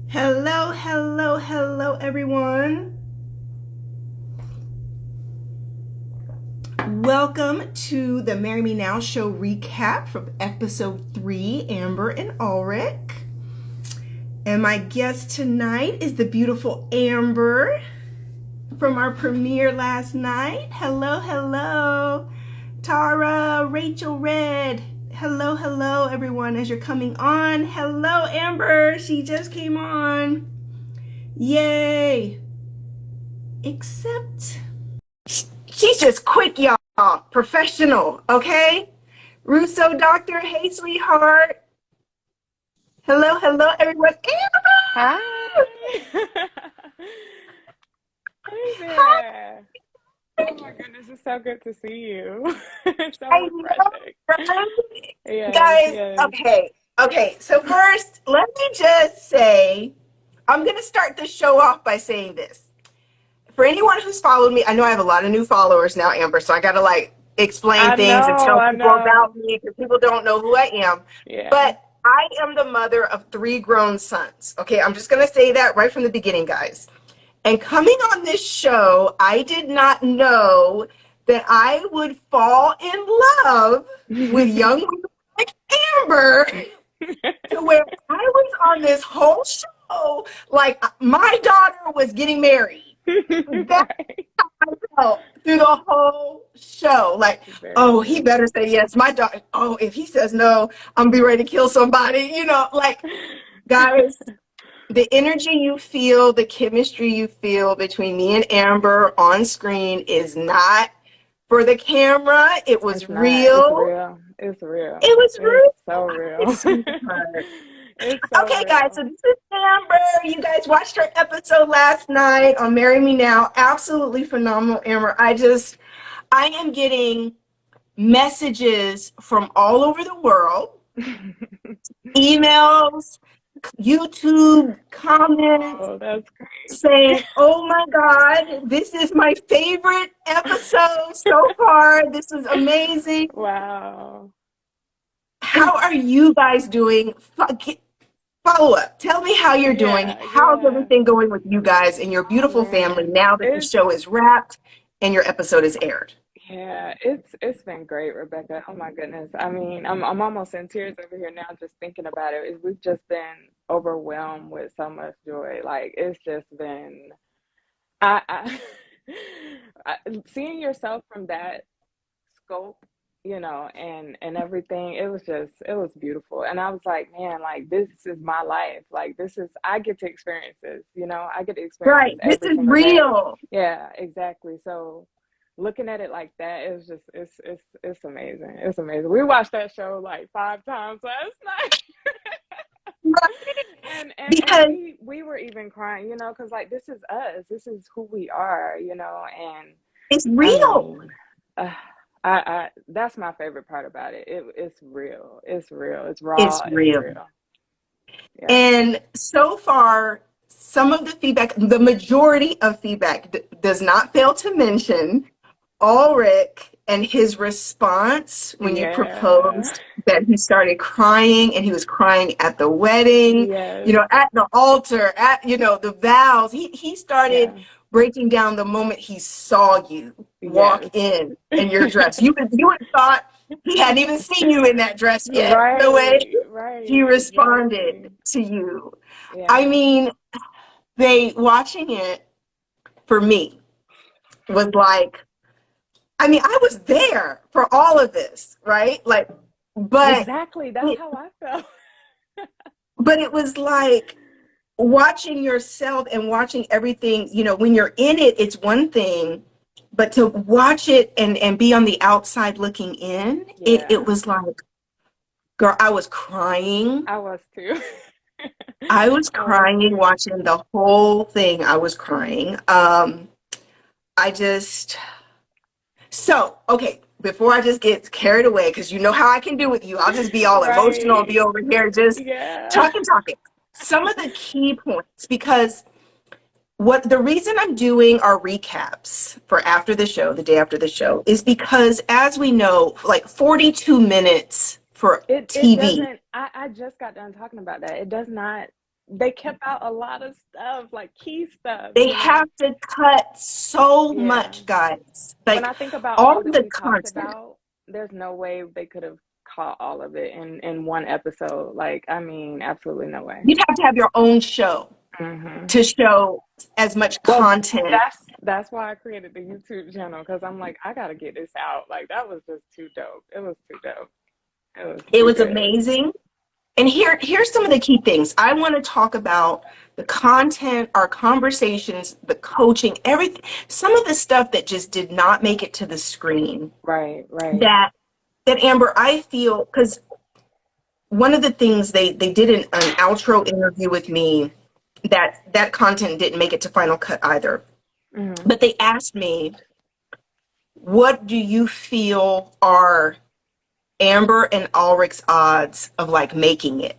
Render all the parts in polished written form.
Hello, hello, hello, everyone. Welcome to the Marry Me Now show recap from episode 3, Amber and Alrick. And my guest tonight is the beautiful Amber from our premiere last night. Hello, hello. Tara, Rachel Red. Hello, hello, everyone, as you're coming on. Hello, Amber. She just came on. Yay. Except she's just quick, y'all. Professional, okay? Russo Doctor, hey, sweetheart. Hello, hello, everyone. Hi. Hey Hi. there. Oh my goodness, it's so good to see you. It's so I know, refreshing. right? Yes, Guys, yes. okay. So first, let me just say, I'm going to start the show off by saying this. For anyone who's followed me, I know I have a lot of new followers now, Amber, so I got to explain I things and know, tell I people about know. me because people don't know who I am. Yeah. But I am the mother of 3 grown sons. Okay, I'm just going to say that right from the beginning, guys. And coming on this show, I did not know that I would fall in love with young women like Amber to where I was on this whole show like my daughter was getting married. That's Right. how I felt through the whole show. Like, Very oh, he true. better say yes. My daughter, oh, if he says no, I'm gonna be ready to kill somebody. Guys, the energy you feel, the chemistry you feel between me and Amber on screen is not for the camera. It was It's not. It's real. real. It's real. It was It's real. so It's real. sweetheart. It's so Okay, guys, real. so this is Amber. You guys watched her episode last night on Marry Me Now. Absolutely phenomenal, Amber. I am getting messages from all over the world, emails, YouTube comments Oh, that's great. saying, oh my God, this is my favorite episode so far. This is amazing. Wow. How are you guys doing? Follow up. Tell me how you're doing. Yeah, How's yeah. everything going with you guys and your Oh beautiful family man, now that the it's show is wrapped and your episode is aired? yeah, it's been great, Rebecca. Oh my goodness. I mean, I'm almost in tears over here now just thinking about it. We've just been overwhelmed with so much joy. Like it's just been I I seeing yourself from that scope, and everything, it was beautiful. And I was like, man, like this is my life. Like this is I get to experience this, I get to experience this Right. This every is single day. real. Yeah, exactly. So looking at it like that, it's amazing. It's amazing. We watched that show like 5 times last night. Right. And Because we were even crying, because like this is us. This is who we are, and it's I real. mean, uh, I that's my favorite part about it. It's real. It's real. It's It's raw. It's real. real. Yeah. And so far, some of the feedback, the majority of feedback does not fail to mention Ulrich and his response when you Yeah. proposed that he started crying and he was crying at the wedding, Yes. at the altar, at, the vows. He started Yeah. breaking down the moment he saw you Yes. walk in your dress. You would have thought he hadn't even seen you in that dress yet, the way Right. he Right. responded Exactly. to you. I Yeah. mean, watching it for me was like, I mean, I was there for all of this, right? But Exactly. That's it, how I felt. but it was like watching yourself and watching everything, when you're in it, it's one thing, but to watch it and be on the outside looking in, it Yeah. was like, girl, I was crying. I was too. I was I was crying too. watching the whole thing. I was crying. I just So, okay, before I just get carried away, because you know how I can do with you, I'll just be all emotional and be Right. over here just Yeah. talking. Some of the key points, because the reason I'm doing our recaps for after the show, the day after the show, is because as we know, like 42 minutes for It TV. doesn't I just got done talking about that. It does not they kept out a lot of stuff, like key stuff, They you know? have to cut so Yeah. much, guys. When Like I think about all all that the we talked content. about, there's no way they could have caught all of it in one episode. Like, I mean, absolutely no way. You'd have to have your own show Hmm. to show as much Well, content. that's why I created the YouTube channel, because I'm like, I gotta get this out. Like, that was just too dope. It was too dope. It was It too was good. amazing. And here's some of the key things. I want to talk about the content, our conversations, the coaching, everything, some of the stuff that just did not make it to the screen. Right, right. That Amber, I feel, because one of the things they did an outro interview with me, that content didn't make it to Final Cut either. Hmm. But they asked me, what do you feel are Amber and Alrick's odds of like making it,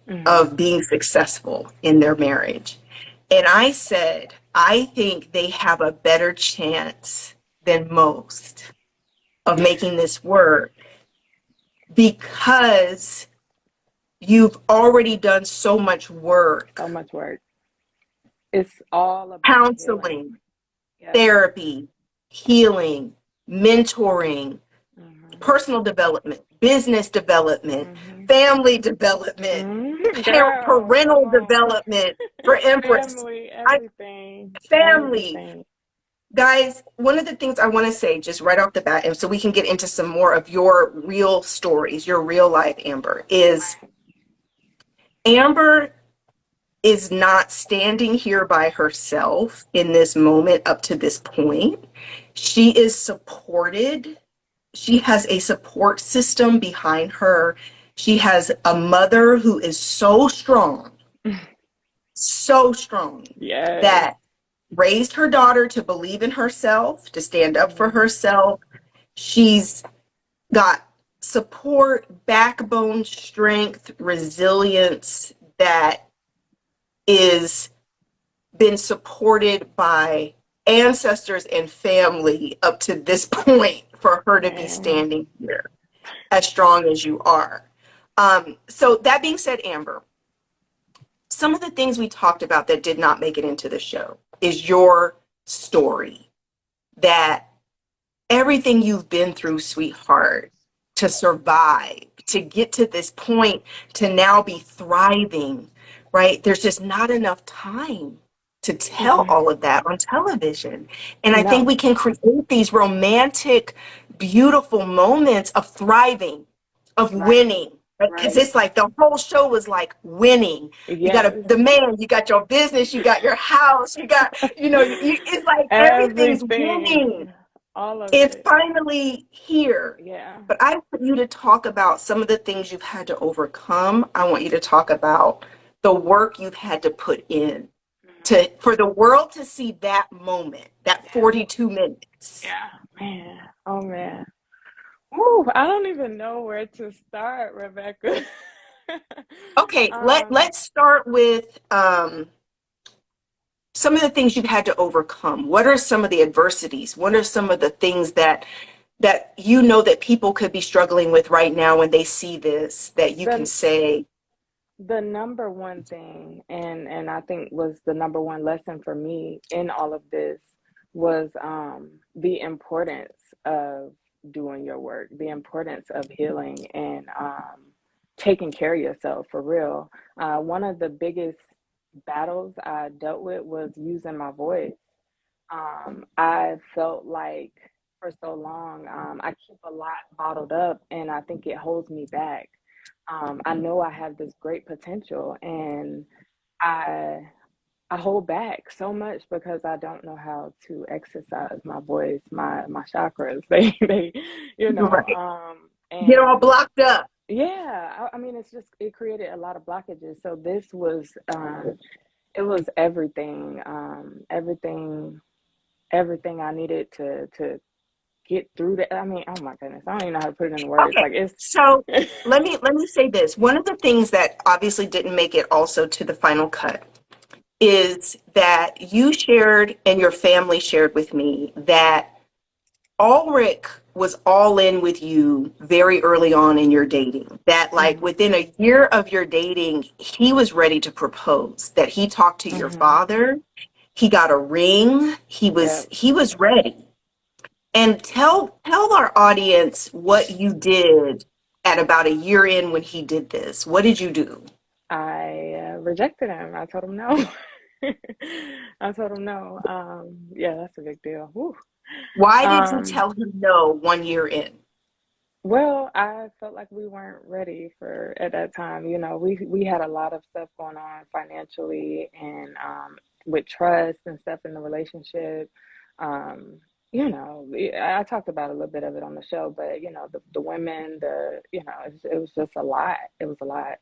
Hmm. of being successful in their marriage? And I said, I think they have a better chance than most of making this work because you've already done so much So work, much work. It's all about healing. counseling, Yep. therapy, healing, mentoring, Hmm. personal development, business development, Hmm. family development, Hmm. Girl, come parental on. development for Empress. Family, I everything, family. everything. Guys, one of the things I want to say just right off the bat, and so we can get into some more of your real stories, your real life, Amber, is Amber is not standing here by herself in this moment up to this point. She is supported. She has a support system behind her. She has a mother who is so strong Yes. that raised her daughter to believe in herself, to stand up for Hmm. herself. She's got support, backbone, strength, resilience that is been supported by ancestors and family up to this point for her to be Man. standing here as strong as you are. So that being said, Amber, some of the things we talked about that did not make it into the show is your story, that everything you've been through, sweetheart, to survive, to get to this point, to now be thriving, right? There's just not enough time to tell Mm-mm. all of that on television. And I think No. we can create these romantic, beautiful moments of thriving, of Right. winning. Because Right. it's like the whole show was like winning. You got Yes. the man, you got your business, you got your house, you got, it's like everything's winning. Everything. All of It's it. finally here. Yeah. But I want you to talk about some of the things you've had to overcome. I want you to talk about the work you've had to put in Mhm. for the world to see that moment, that Yeah. 42 minutes. Yeah. Man. Oh man. Ooh, I don't even know where to start, Rebecca. Okay, um, let's start with some of the things you've had to overcome. What are some of the adversities? What are some of the things that that people could be struggling with right now when they see this, that you can the say, the number one thing, and I think was the number one lesson for me in all of this, was the importance of doing your work, the importance of healing, and taking care of yourself for real. One of the biggest battles I dealt with was using my voice. I felt like for so long, I keep a lot bottled up, and I think it holds me back. I know I have this great potential, and I I hold back so much because I don't know how to exercise my voice, my chakras. They, you you're know, right, get all and blocked up. yeah, I mean, it created a lot of blockages. So this was, it was everything, everything I needed to get through that. I mean, oh my goodness, I don't even know how to put it in words. Okay, Like it's, so let me say this. One of the things that obviously didn't make it also to the final cut is that you shared and your family shared with me that Ulrich was all in with you very early on in your dating. That like Mhm. within a year of your dating, he was ready to propose. That he talked to your Mhm. father, he got a ring, Yep. he was ready. And tell our audience what you did at about a year in when he did this. What did you do? I rejected him. I told him no. I told him no. Yeah, that's a big deal. Whew. Why did you Um, tell him no 1 year in? well, I felt like we weren't ready for at that time. You know, we had a lot of stuff going on financially and with trust and stuff in the relationship. Um, you know, I talked about a little bit of it on the show, but you know, the women, it was just a lot. It was a lot.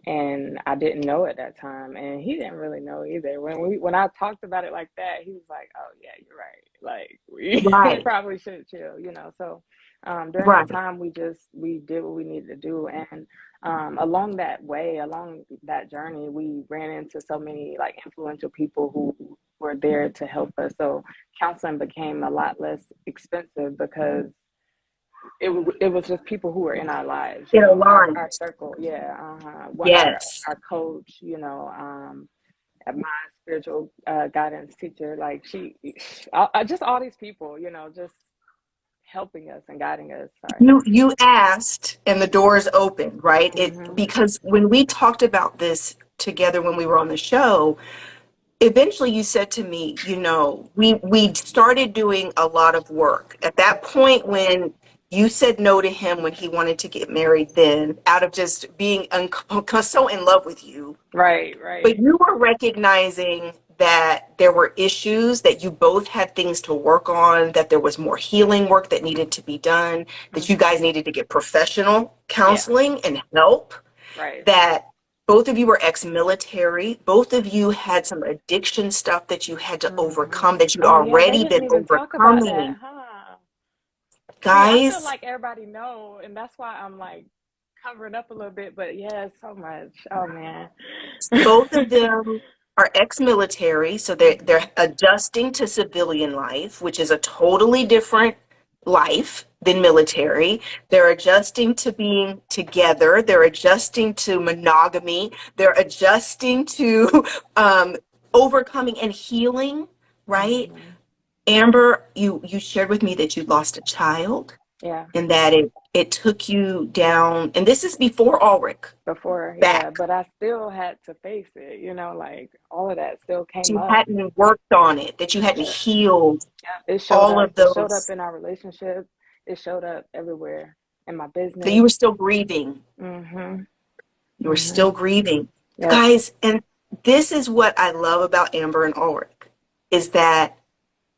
And I didn't know at that time, and he didn't really know either. When I talked about it like that, he was like, "Oh yeah, you're right. Like we Right, probably should chill," you know. So during that right. time, we did what we needed to do, and along that way, along that journey, we ran into so many like influential people who were there to help us. So counseling became a lot less expensive because it was just people who were in our lives, you It know, our aligns. circle, yeah, what Yes. our coach, you know, my spiritual guidance teacher, like just all these people, you know, just helping us and guiding us. Sorry. You asked and the doors opened, right? It Mm-hmm. because when we talked about this together when we were on the show, eventually you said to me, we started doing a lot of work. At that point when you said no to him when he wanted to get married then, out of just being so in love with you, Right, but right. you were recognizing that there were issues, that you both had things to work on, that there was more healing work that needed to be done, that you Mm-hmm. guys needed to get professional Yeah, counseling and help, right. that both of you were ex-military, both of you had some addiction stuff that you had to Mm-hmm. overcome, that you'd Oh yeah, they already didn't been even talk about that, overcoming. huh? See, I feel Guys, like everybody know, and that's why I'm like covering up a little bit. But yeah, it's so much. Oh man. both of them are ex-military, so they're Mhm. adjusting to civilian life, which is a totally different life than military. They're adjusting to being together. They're adjusting to monogamy. They're adjusting to overcoming and healing, right? Mhm. Amber, you shared with me that you lost a child Yeah, and that it took you down, and this is before Ulrich, before, yeah, back. but I still had to face it, you know, like all of that still came You up. hadn't worked on it, that you hadn't Yeah. healed Yeah. It showed all up. of It showed up those. in our relationship. It showed up everywhere in my So you business. were still grieving. Mhm. You were still Mhm. grieving. Yep. Guys, and this is what I love about Amber and Ulrich, is that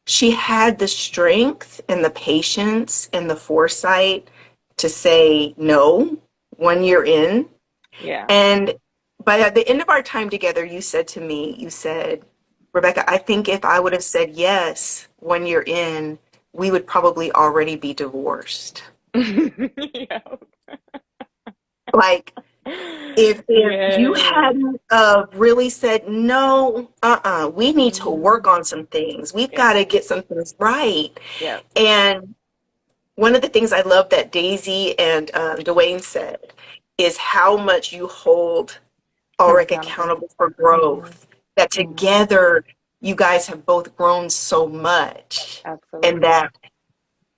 she had the strength and the patience and the foresight to say no 1 year in. Yeah. And by the end of our time together, you said to me, you said, Rebecca, I think if I would have said yes 1 year in, we would probably already be divorced. Yep. Like, if you Yes. hadn't really said no, we need to work Mhm. on some things. We've Yeah. got to get some things right. Yep. And one of the things I love that Daisy and Dwayne said is how much you hold Him Ulrich accountable. accountable for Mhm. growth. That Mhm. together you guys have both grown so much. And Absolutely. that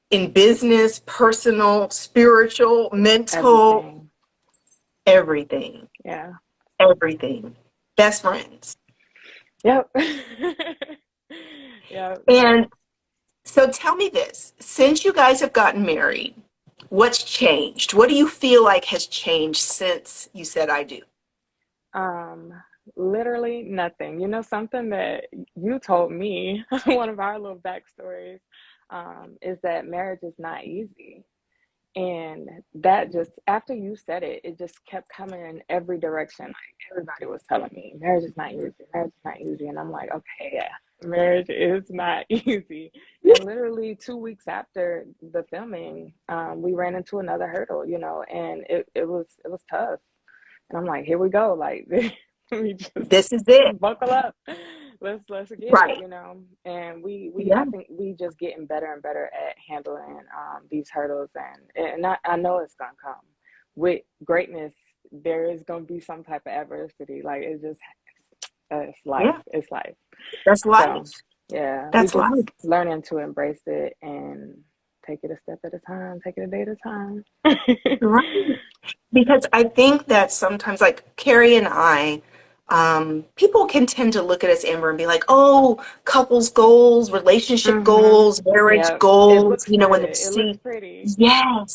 in business, personal, spiritual, mental, Everything. everything, Yeah. everything. Best friends. Yep. Yep. And so tell me this, since you guys have gotten married, what's changed? What do you feel like has changed since you said I do? Um, Literally nothing. You know, something that you told me, one of our little backstories, is that marriage is not easy. And that just, after you said it, it just kept coming in every direction. Like everybody was telling me, marriage is not easy, marriage is not easy. And I'm like, okay, yeah, marriage is not easy. And literally 2 weeks after the filming, we ran into another hurdle, you know, and it was tough. And I'm like, here we go. Like, let me just This is it. buckle up. let's get it, Right. And we Yeah. I think we just getting better and better at handling these hurdles, and I know it's gonna come with greatness. There is gonna be some type of adversity. Like it's just it's life. Yeah. It's life. That's So life. yeah, we That's just life. learning to embrace it and take it a step at a time, take it a day at a time. Right. Because I think that sometimes, like Carrie and I, people can tend to look at us, Amber, and be like, oh, couples goals, relationship Mm-hmm. goals, marriage Yeah, it goals, looks when they good. It looks see, pretty.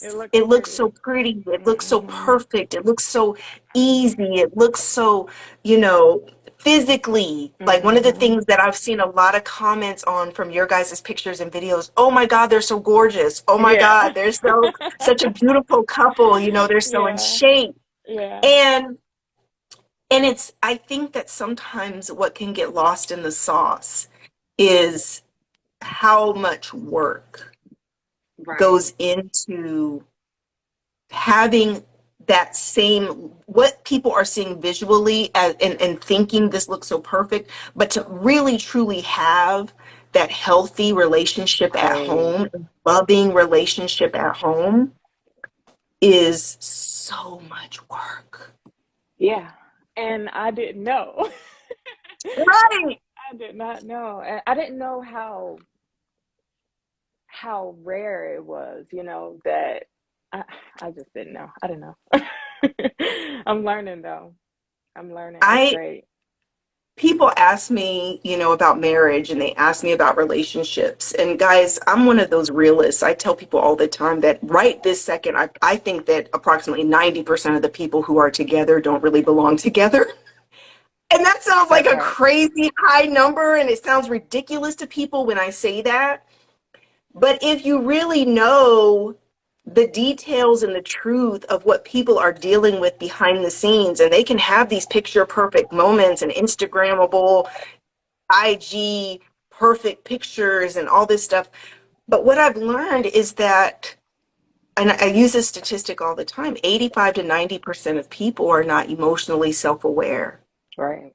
It yes, looks it looks pretty. so pretty, it looks so Mm-hmm. perfect, it looks so easy, it looks so, you know, physically. Like one of the Mm-hmm. things that I've seen a lot of comments on from your guys' pictures and videos, oh my God, they're so gorgeous. Oh my Yeah. God, they're so such a beautiful couple, they're so in Yeah. shape. Yeah. And it's I think that sometimes what can get lost in the sauce is how much work Right. goes into having that same what people are seeing visually and thinking this looks so perfect, but to really truly have that healthy relationship at Right. home, loving relationship at home is so much work. Yeah. And I didn't know. Right. I did not know. And I didn't know how rare it was, that I I just didn't know. I didn't know. I'm learning though. I'm learning. It's I great. People ask me, about marriage and they ask me about relationships. And guys, I'm one of those realists. I tell people all the time that right this second, I think that approximately 90% of the people who are together don't really belong together. And that sounds like That a part. crazy high number, and it sounds ridiculous to people when I say that. But if you really know the details and the truth of what people are dealing with behind the scenes, and they can have these picture perfect moments and Instagrammable IG perfect pictures and all this stuff. But what I've learned is that, and I use this statistic all the time, 85 to 90% of people are not emotionally self-aware. Right.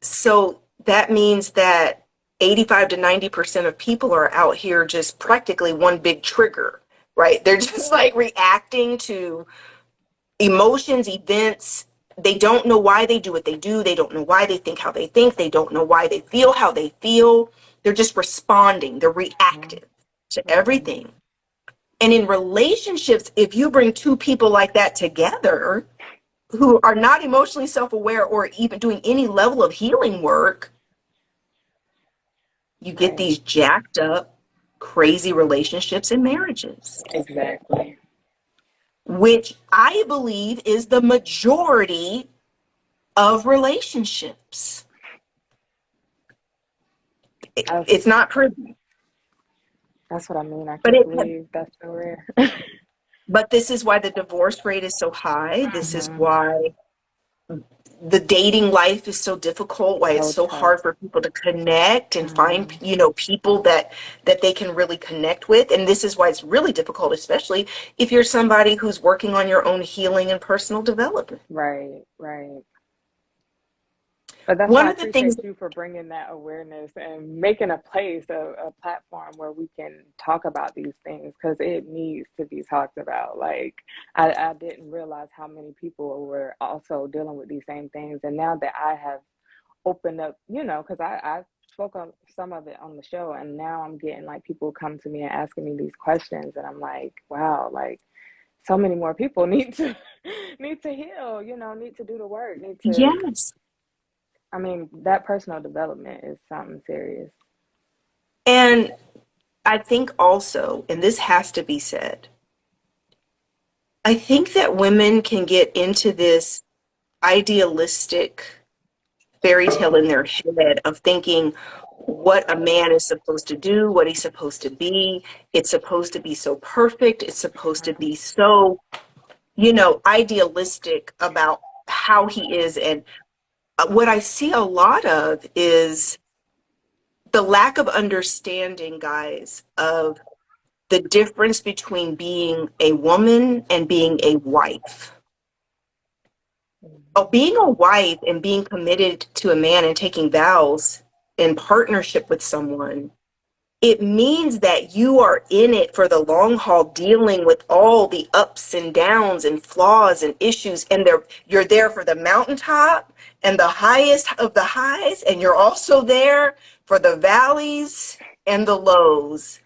So that means that 85 to 90% of people are out here just practically one big trigger, right? They're just like reacting to emotions, events. They don't know why they do what they do. They don't know why they think how they think. They don't know why they feel how they feel. They're just responding. They're Mm-hmm. reactive to Mm-hmm. everything. And in relationships, if you bring two people like that together who are not emotionally self aware or even doing any level of healing work, you get Right. these jacked up, crazy relationships and marriages, Exactly. which I believe is the majority of relationships. That's It's not pretty, that's what I mean. I but can't it believe that's so rare. but this is why the divorce rate is so high. This is Hmm. why the dating life is so difficult, why it's So so tough. hard for people to connect and find, Hmm. people that they can really connect with. And this is why it's really difficult, especially if you're somebody who's working on your own healing and personal development. Right. Right. But that's why One I of the things, appreciate you for bringing that awareness and making a place, a platform where we can talk about these things because it needs to be talked about. Like, I didn't realize how many people were also dealing with these same things. And now that I have opened up, because I spoke on some of it on the show, and now I'm getting like people come to me and asking me these questions. And I'm like, wow, like, so many more people need to need to heal, need to do the work, need to. yes. I mean, that personal development is something serious. And I think also, and this has to be said, I think that women can get into this idealistic fairy tale in their head of thinking what a man is supposed to do, what he's supposed to be. It's supposed to be so perfect. It's supposed to Mhm. be so, idealistic about how he is. And what I see a lot of is the lack of understanding, guys, of the difference between being a woman and being a wife. Oh, Mhm. being a wife and being committed to a man and taking vows, in partnership with someone, it means that you are in it for the long haul, dealing with all the ups and downs and flaws and issues. And you're there for the mountaintop and the highest of the highs. And you're also there for the valleys and the lows.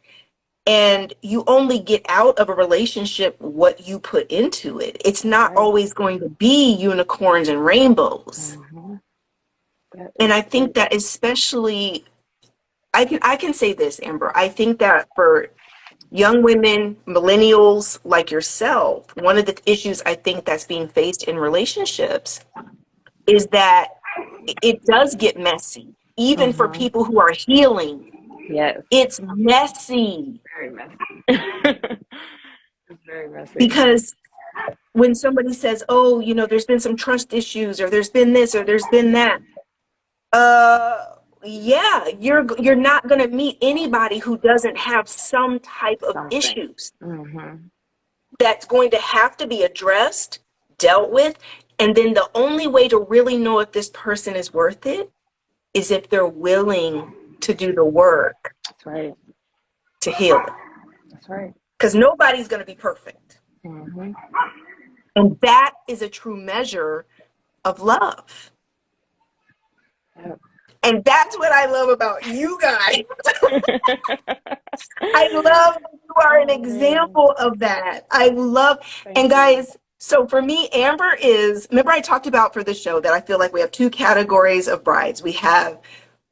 And you only get out of a relationship what you put into it. It's not always going to be unicorns and rainbows. And I think that especially, I can say this, Amber. I think that for young women, millennials like yourself, one of the issues I think that's being faced in relationships is that it does get messy, even for people who are healing. Yes. It's messy. Very messy. It's very messy. Because when somebody says, oh, you know, there's been some trust issues, or there's been this, or there's been that, yeah, you're not going to meet anybody who doesn't have some type of issues that's going to have to be addressed, dealt with. And then the only way to really know if this person is worth it is if they're willing to do the work. That's right. To heal it. That's right. Because nobody's going to be perfect. And that is a true measure of love. Yep. And that's what I love about you guys. I love that you are an example of that. I love, and guys, so for me, Amber is, remember I talked about for the show that I feel like we have two categories of brides. We have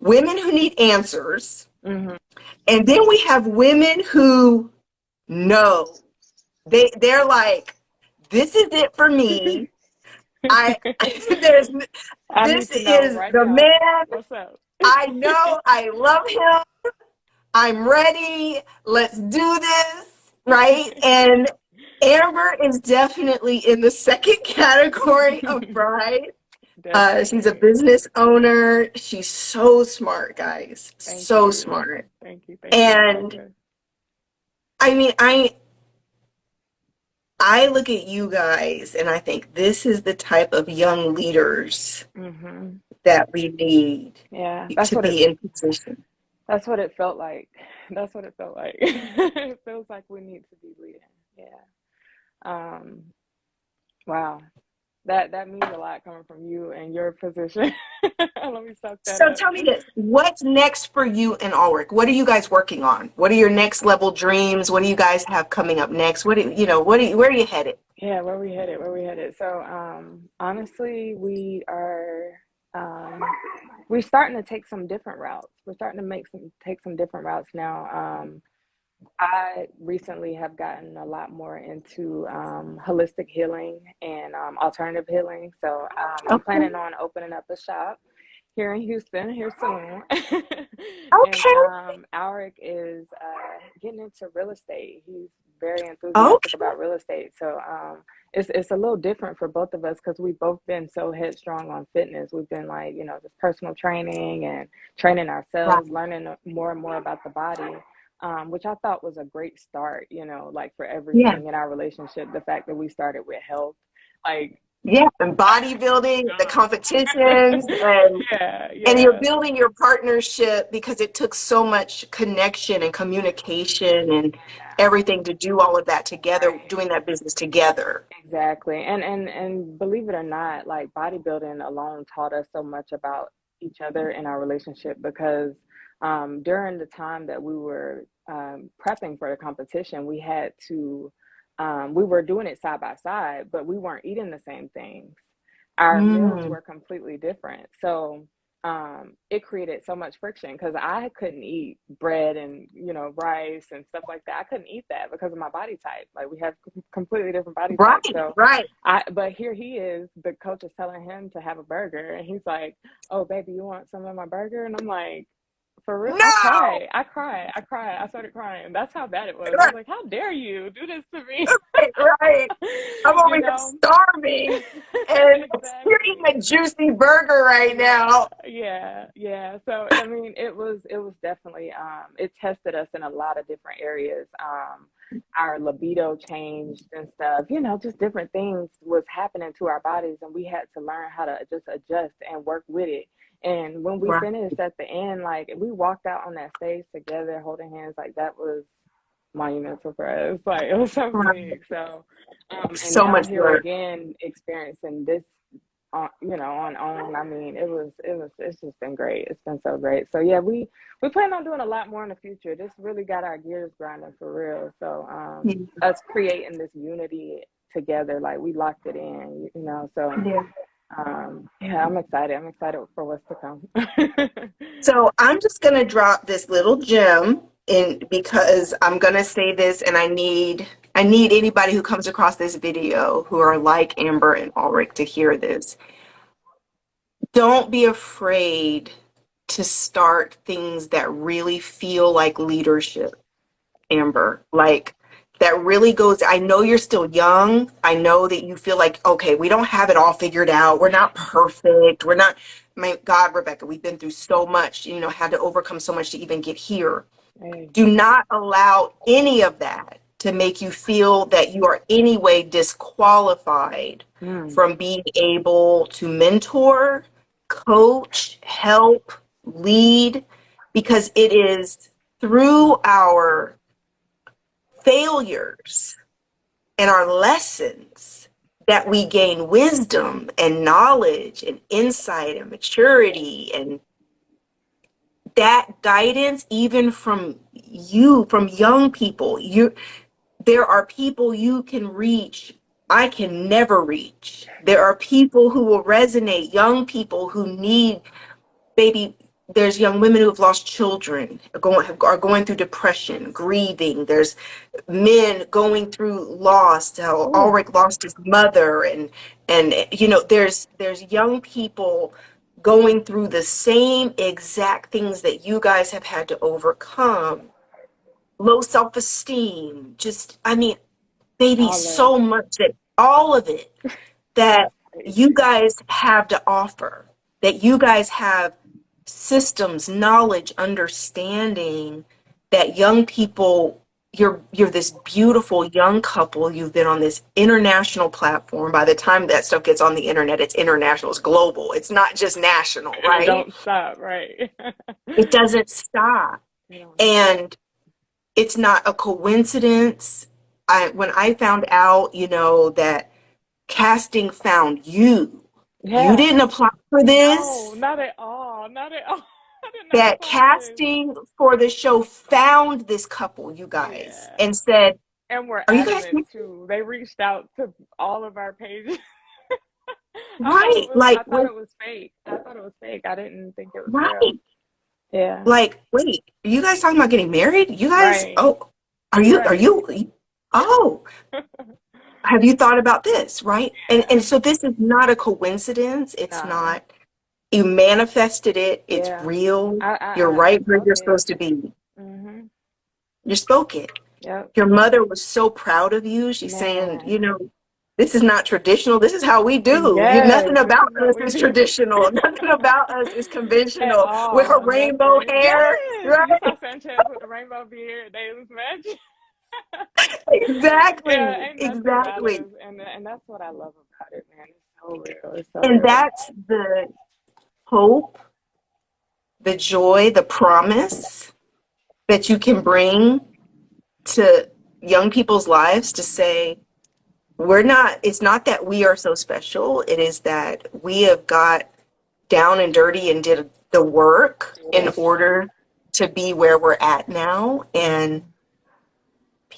women who need answers, and then we have women who know. They're like, this is it for me. This is right the now. Man. What's up? I know. I love him. I'm ready. Let's do this. Right. And Amber is definitely in the second category of bride. She's a business owner. She's so smart, guys. So smart. Thank you. And I mean, I look at you guys and I think this is the type of young leaders that we need to be in position. That's what it felt like. That's what it felt like. It feels like we need to be leading. Yeah. Wow. That means a lot coming from you and your position. Let me stop that. So tell me this, what's next for you and Alrick? What are you guys working on? What are your next level dreams? What do you guys have coming up next? Where are you headed? Yeah, where we headed. So honestly, we're starting to take some different routes. We're starting to take some different routes now. I recently have gotten a lot more into holistic healing and alternative healing. So I'm planning on opening up a shop here in Houston here soon. And Alrick is getting into real estate. He's very enthusiastic about real estate. So it's a little different for both of us because we've both been so headstrong on fitness. We've been like, just personal training and training ourselves, learning more and more about the body. Which I thought was a great start, like for everything in our relationship. The fact that we started with health, and bodybuilding, the competitions, and you're building your partnership because it took so much connection and communication and everything to do all of that together, doing that business together. Exactly. And believe it or not, like bodybuilding alone taught us so much about each other in our relationship because during the time that we were prepping for the competition, we had to, we were doing it side by side, but we weren't eating the same things. Our meals were completely different. So it created so much friction because I couldn't eat bread and, rice and stuff like that. I couldn't eat that because of my body type. Like we have completely different body types. So but here he is, the coach is telling him to have a burger. And he's like, oh, baby, you want some of my burger? And I'm like, for real? No! I cried. I started crying. That's how bad it was. I was like, how dare you do this to me? Right. I'm over here starving and you're eating a juicy burger right now. Yeah. So, I mean, it was definitely, it tested us in a lot of different areas. our libido changed and stuff, you know, just different things was happening to our bodies, and we had to learn how to just adjust and work with it. And when we Right. finished at the end, like we walked out on that stage together holding hands, like that was monumental for us. Like it was so Right. big. So and So now much here work. again experiencing this on, you know, on own. I mean, it's just been great. It's been so great. So yeah, we plan on doing a lot more in the future. This really got our gears grinding for real. So us creating this unity together, like we locked it in, you know. So Yeah. yeah, I'm excited. I'm excited for what's to come. So I'm just gonna drop this little gem in because I'm gonna say this, and I need anybody who comes across this video who are like Amber and Ulrich to hear this. Don't be afraid to start things that really feel like leadership, Amber. Like that really goes, I know you're still young. I know that you feel like, okay, we don't have it all figured out. We're not perfect. We're not, my God, Rebecca, we've been through so much, had to overcome so much to even get here. Hey. Do not allow any of that to make you feel that you are anyway disqualified Mm. from being able to mentor, coach, help, lead, because it is through our failures and our lessons that we gain wisdom and knowledge and insight and maturity and that guidance, even from you, from young people. There are people you can reach I can never reach. There are people who will resonate, young people who need, baby, there's young women who have lost children, are going through depression, grieving. There's men going through loss, how Ooh. Alrick lost his mother, and there's young people going through the same exact things that you guys have had to overcome. Low self-esteem, just, I mean, baby, All that. so much, that all of it that That's you crazy. guys have to offer, that you guys have systems, knowledge, understanding, that young people, you're this beautiful young couple. You've been on this international platform. By the time that stuff gets on the internet, it's international, it's global. It's not just national, And it right? don't stop, right? It doesn't stop. It don't stop. And it's not a coincidence. When I found out, that casting found you. You Yeah. didn't apply for No, this. not at all. Not at all. I did not That apply for this. casting for the show found this couple, you guys, Yeah. and said, And we're "Are you guys adamant too. They reached out to all of our pages. right? I thought it was fake. I thought it was fake. I didn't think it was real. Right? Yeah. Like, wait, are you guys talking about getting married? You guys? Right. Oh, are Right. you? Oh, have you thought about this? Right? And Yeah. so this is not a coincidence. It's No. not. You manifested it. It's Yeah. real. You're I right where spoke you're it. supposed to be. Mhm. You spoke it. Yep. Your mother was so proud of you. She's saying, Man. this is not traditional. This is how we do. Yes, Nothing this about is what us we is do. traditional. Nothing about us is At conventional. With her all. rainbow Nothing. hair, Yes. You right? saw Sanchez with the rainbow beard. They was matching. Exactly. Yeah, ain't nothing about Exactly. us. And that's what I love about it, man. It's so real. It's so And real. that's the hope, the joy, the promise that you can bring to young people's lives to say, it's not that we are so special. It is that we have got down and dirty and did the work in Yes. order to be where we're at now. And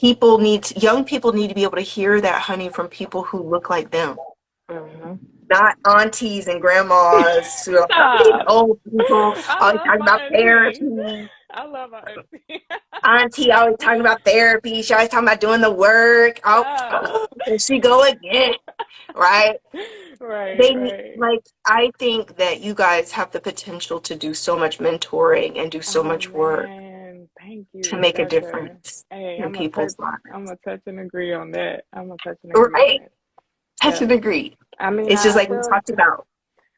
young people need to be able to hear that, honey, from people who look like them, Hmm. not aunties and grandmas. These Stop. old people I always love talking my about auntie. therapy. I love my auntie. Auntie always talking about therapy. She always talking about doing the work. Stop. Oh, there she go again, right? Right, right. I think that you guys have the potential to do so much mentoring and do so Oh much work man, thank you, to make a Rebecca. difference Hey, in people's I'm lives. gonna touch and agree on that. I'm gonna touch and agree on Right? it. Touch Yeah. and agree. I mean, It's just like we talked about.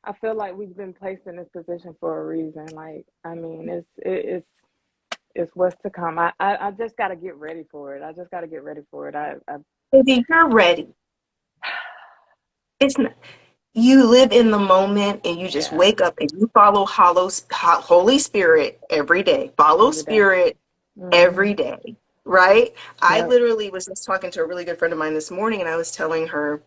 I feel like we've been placed in this position for a reason. Like, I mean, it's what's to come. I just got to get ready for it. I just got to get ready for it. I Baby, you're ready. It's not, you live in the moment and you just yeah, wake up and you follow Holy Spirit every day. Follow every day. Spirit Mm-hmm. every day, right? I Yep. literally was just talking to a really good friend of mine this morning, and I was telling her,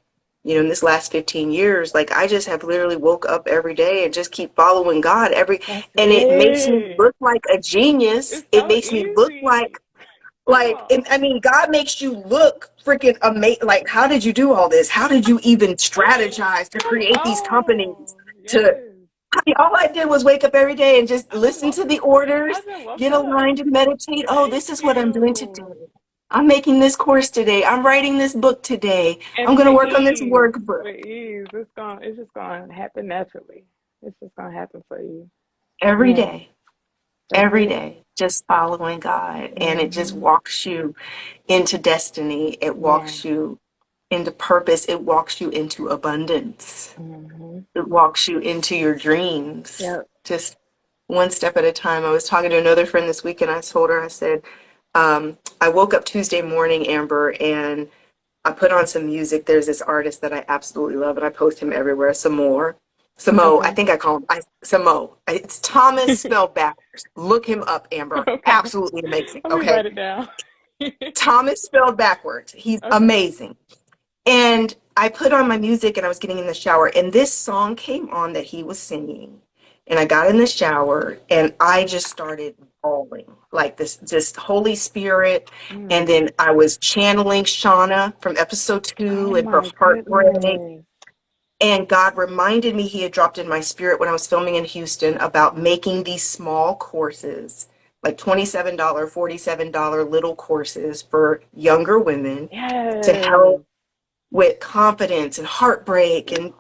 in this last 15 years, like I just have literally woke up every day and just keep following God That's and it makes me it. look like a genius. It's It so makes me look easy. Come and, on. I mean, God makes you look freaking amazing. Like, how did you do all this? How did you even strategize to Come create these companies? on. To Yes. All I did was wake up every day and just I just listen woke to the orders, I just woke get up. aligned and meditate. Oh, Thank this is what I'm doing today. you. I'm making this course today. I'm writing this book today. I'm And going with to work on this ease. workbook With ease. It's just gonna happen naturally. It's just gonna happen for you. every Yeah. day, That's every it. day, just following God. And it just Hmm. walks you into destiny. It Yeah. walks you into purpose. It walks you into abundance. Hmm. It walks you into your dreams. Yep. Just one step at a time. I was talking to another friend this week and I told her, I said, I woke up Tuesday morning, Amber, and I put on some music. There's this artist that I absolutely love and I post him everywhere, Samo, I Okay. think I call him Samo. It's Thomas spelled backwards. Look him up, Amber. Okay. Absolutely amazing. Let me Okay. write it down. Thomas spelled backwards. He's Okay. amazing. And I put on my music and I was getting in the shower, and this song came on that he was singing. And I got in the shower and I just started bawling like this, just Holy Spirit. And Mm. then I was channeling Shauna from episode two Oh and her my heartbreak. goodness. And God reminded me, He had dropped in my spirit when I was filming in Houston about making these small courses, like $27, $47 little courses for younger women to Yes. help with confidence and heartbreak and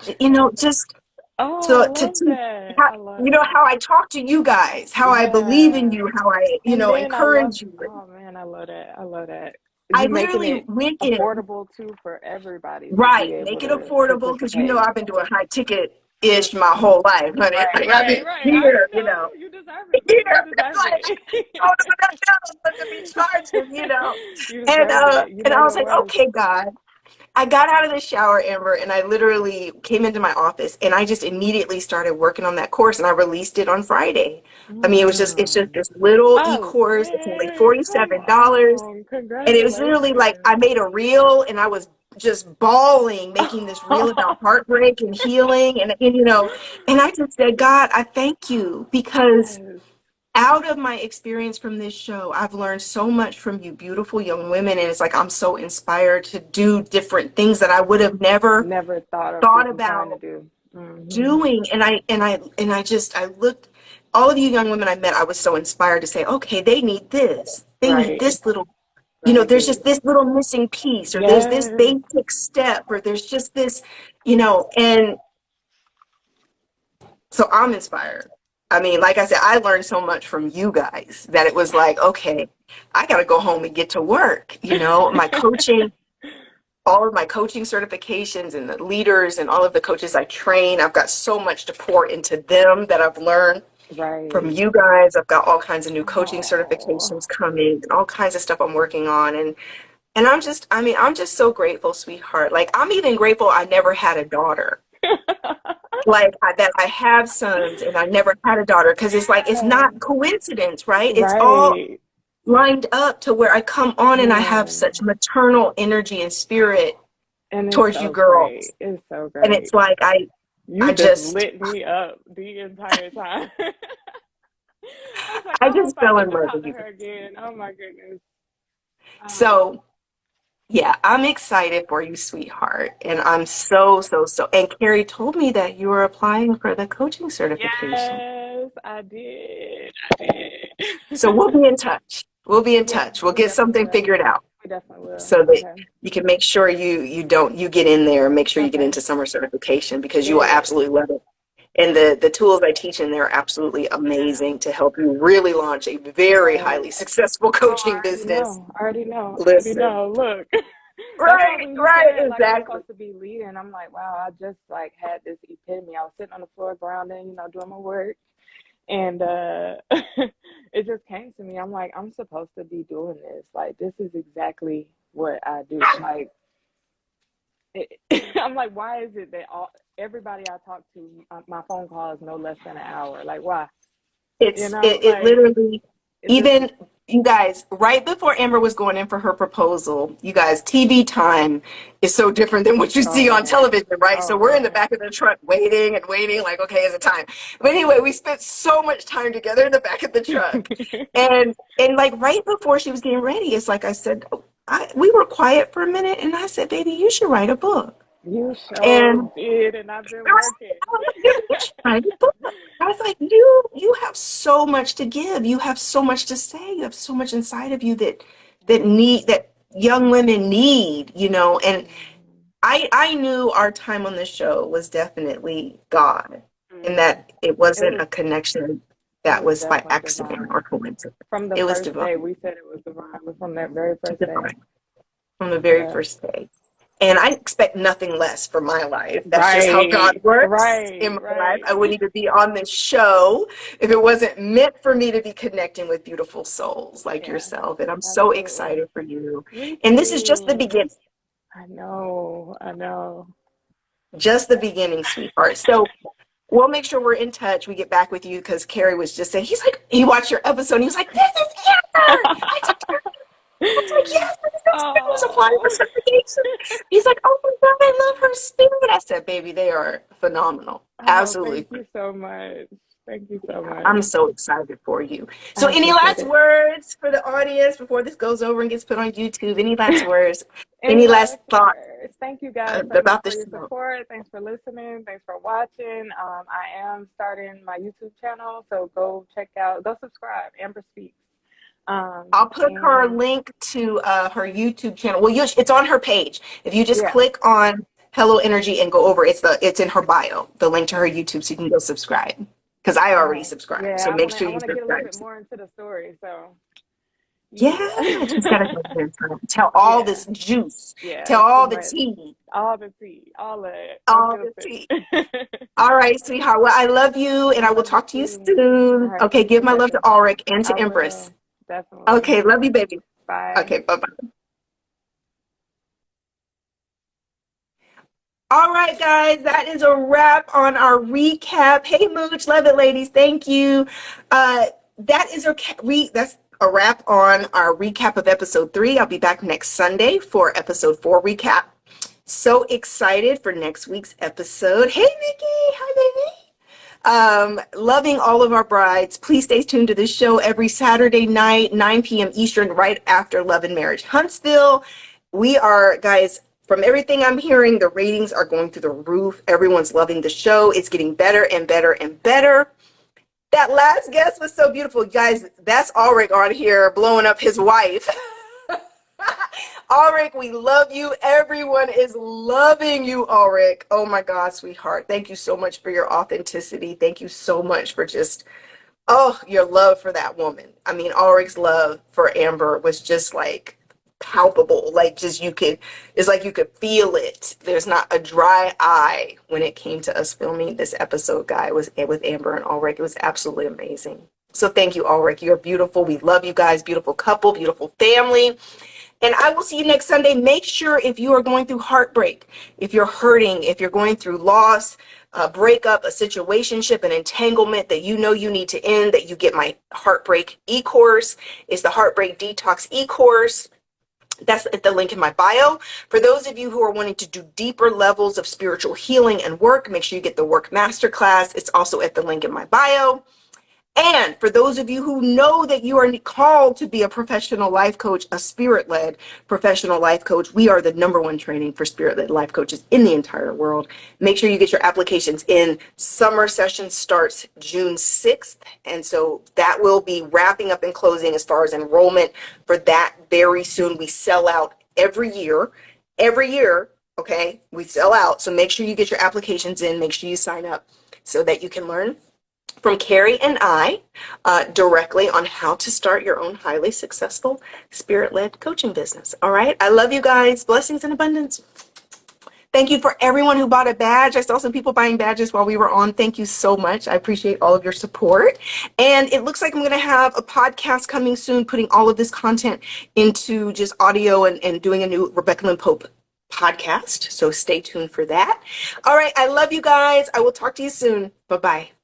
just Oh, I so love that. I love how that. I talk to you guys, how I believe in Yeah. you, how I And then I love, encourage you. oh man, I love that. I love that. I You making literally it went in. affordable too for everybody to be Right. able Make it to affordable because participate. I've been doing high ticket ish my Hmm. whole life, honey. Right, Like I've right, been right. I here, already know. You deserve it, boo. You here. deserve Like, it. oh no, let them be charging. You And deserve it. You know I was your like, worth. okay, God. I got out of the shower, Amber, and I literally came into my office and I just immediately started working on that course and I released it on Friday. I mean, it's just Mm. this little Oh, e-course. It's only man, come $47. on. And it was literally like Congratulations. I made a reel and I was just bawling, making this reel about heartbreak and healing. And I just said, God, I thank you because Yes. out of my experience from this show, I've learned so much from you beautiful young women. And it's like I'm so inspired to do different things that I would have never Never thought of thought trying to about do. Hmm. doing. I looked, all of you young women I met, I was so inspired to say, okay, they need this. They need Right. this little, there's Right. just this little missing piece, or there's this Yes. basic step, or there's just this, and so I'm inspired. I mean, like I said, I learned so much from you guys that it was like, okay, I got to go home and get to work. My coaching, all of my coaching certifications and the leaders and all of the coaches I train, I've got so much to pour into them that I've learned from Right. you guys. I've got all kinds of new coaching Oh. certifications coming and all kinds of stuff I'm working on. And I'm just so grateful, sweetheart. Like, I'm even grateful I never had a daughter. Like, that I have sons and I never had a daughter because it's like, it's Yeah. not coincidence, right? It's all Right. lined up to where I come on and I have Yeah. such maternal energy and spirit And it's towards you so great. girls. It's so And great. it's like, You I just just, lit me up the entire time. I was like, I I hope just I fell get in to love talk with to you. her again. Oh my goodness. Um, So, yeah, I'm excited for you, sweetheart. And I'm so, so, so. And Carrie told me that you were applying for the coaching certification. yes, I did. I So did. we'll be in touch. We'll be in Yeah, touch. We'll we get definitely something will. figured out We definitely will. so that Okay. you can make sure you get in there and make sure you get Okay. into summer certification because you will Yes. absolutely love it. And the tools I teach in there are absolutely Yeah. amazing to help you really launch a very Yes. highly successful Oh, coaching I already business. know. I already know. I already Listen. know. Look. That's why Right, when you right, said like I'm exactly. supposed to be leading, I'm like, wow, I just like had this epitome. I was sitting on the floor grounding, doing my work. And it just came to me. I'm like, I'm supposed to be doing this. Like, this is exactly what I do. Like, I'm like, why is it that everybody I talk to, my phone call is no less than an hour? Like, why? You know, It like literally, this. even you guys, right before Amber was going in for her proposal, you guys, TV time is so different than what you Oh see on man. television, right? Oh So we're in the man. back of the truck waiting and waiting, like, okay, is it time? But anyway, we spent so much time together in the back of the truck. And like right before she was getting ready, it's like I said, we were quiet for a minute and I said, baby, you should write a book. You sure And did, and I've been I was working. you should write a book. I was like, you have so much to give. You have so much to say. You have so much inside of you that young women need, you know. And Mhm. I knew our time on the show was definitely God, and Mhm. that it It wasn't was a connection it that was was by definitely accident divine. or coincidence. From the It was first day, divine, we said it was divine. From that very first day. divine from the very Yeah. first day. And I expect nothing less for my life. That's just how God Right. works in Right. my life. Right. I wouldn't even be on this show if it wasn't meant for me to be connecting with beautiful souls like Yeah. yourself. And I'm so Absolutely. excited for you. Me And this is just the too. beginning, I know. I know. just the beginning, sweetheart. So we'll make sure we're in touch. We get back with you because Carrie was just saying, he's like, he watched your episode and he was like, this is Amber. I was like, yes, I was applying for Oh. certification. He's like, oh my God, I love her spirit. I said, baby, they are phenomenal. Oh, Absolutely. thank you so much. Thank you so Yeah, much. I'm so excited for you. So I any appreciate last it. words for the audience before this goes over and gets put on YouTube? Any last words? Any Any last last thoughts words? Thank you guys so much about the for your show? support. Thanks for listening. Thanks for watching. I am starting my YouTube channel, so go subscribe. Amber Speaks. I'll put her And link to her YouTube channel. Well, it's on her page. If you just yeah, click on Hello Energy and go over, it's in her bio, the link to her YouTube, so you can go subscribe. Because I already oh subscribed, so yeah, make sure I you wanna get a little subscribe. bit more into the story. So Yeah, yeah, she's got to go there and tell all yeah, this juice, yeah. tell It's too all the much. tea, All the tea, all of it. No all the filter. tea. All right, sweetheart. Well, I love you, and I will Love you talk to you too. All soon. right, Okay, thanks, give my love to Rebecca. Alrick and I to Empress. will definitely. Okay, love you, baby. Bye. Okay, bye-bye. All right, guys, that is a wrap on our recap. Hey, Mooch, love it, ladies. Thank you. That is that's a wrap on our recap of episode 3. I'll be back next Sunday for episode 4 recap. So excited for next week's episode. Hey, Nikki. Hi, baby. Loving all of our brides. Please stay tuned to this show every Saturday night, 9 p.m. Eastern, right after Love and Marriage Huntsville. We are, guys, from everything I'm hearing, the ratings are going through the roof. Everyone's loving the show. It's getting better and better and better. That last guest was so beautiful. You guys, that's Alrick on here blowing up his wife. Alrick, we love you. Everyone is loving you, Alrick. Oh my God, sweetheart. Thank you so much for your authenticity. Thank you so much for just, oh, your love for that woman. I mean, Ulrich's love for Amber was just like palpable. Like just it's like you could feel it. There's not a dry eye when it came to us filming this episode, guy, was with Amber and Ulrich. It was absolutely amazing. So thank you, Ulrich. You're beautiful. We love you guys. Beautiful couple, beautiful family. And I will see you next Sunday. Make sure if you are going through heartbreak, if you're hurting, if you're going through loss, a breakup, a situationship, an entanglement that you know you need to end, that you get my Heartbreak e-course. It's the Heartbreak Detox e-course. That's at the link in my bio. For those of you who are wanting to do deeper levels of spiritual healing and work, make sure you get the Work Masterclass. It's also at the link in my bio. And for those of you who know that you are called to be a professional life coach, a spirit-led professional life coach, we are the #1 training for spirit-led life coaches in the entire world. Make sure you get your applications in. Summer session starts June 6th. And so that will be wrapping up and closing as far as enrollment for that very soon. We sell out every year. Every year, okay, we sell out. So make sure you get your applications in. Make sure you sign up so that you can learn from Carrie and I directly on how to start your own highly successful spirit-led coaching business. All right. I love you guys. Blessings and abundance. Thank you for everyone who bought a badge. I saw some people buying badges while we were on. Thank you so much. I appreciate all of your support. And it looks like I'm going to have a podcast coming soon, putting all of this content into just audio and doing a new Rebecca Lynn Pope podcast. So stay tuned for that. All right. I love you guys. I will talk to you soon. Bye-bye.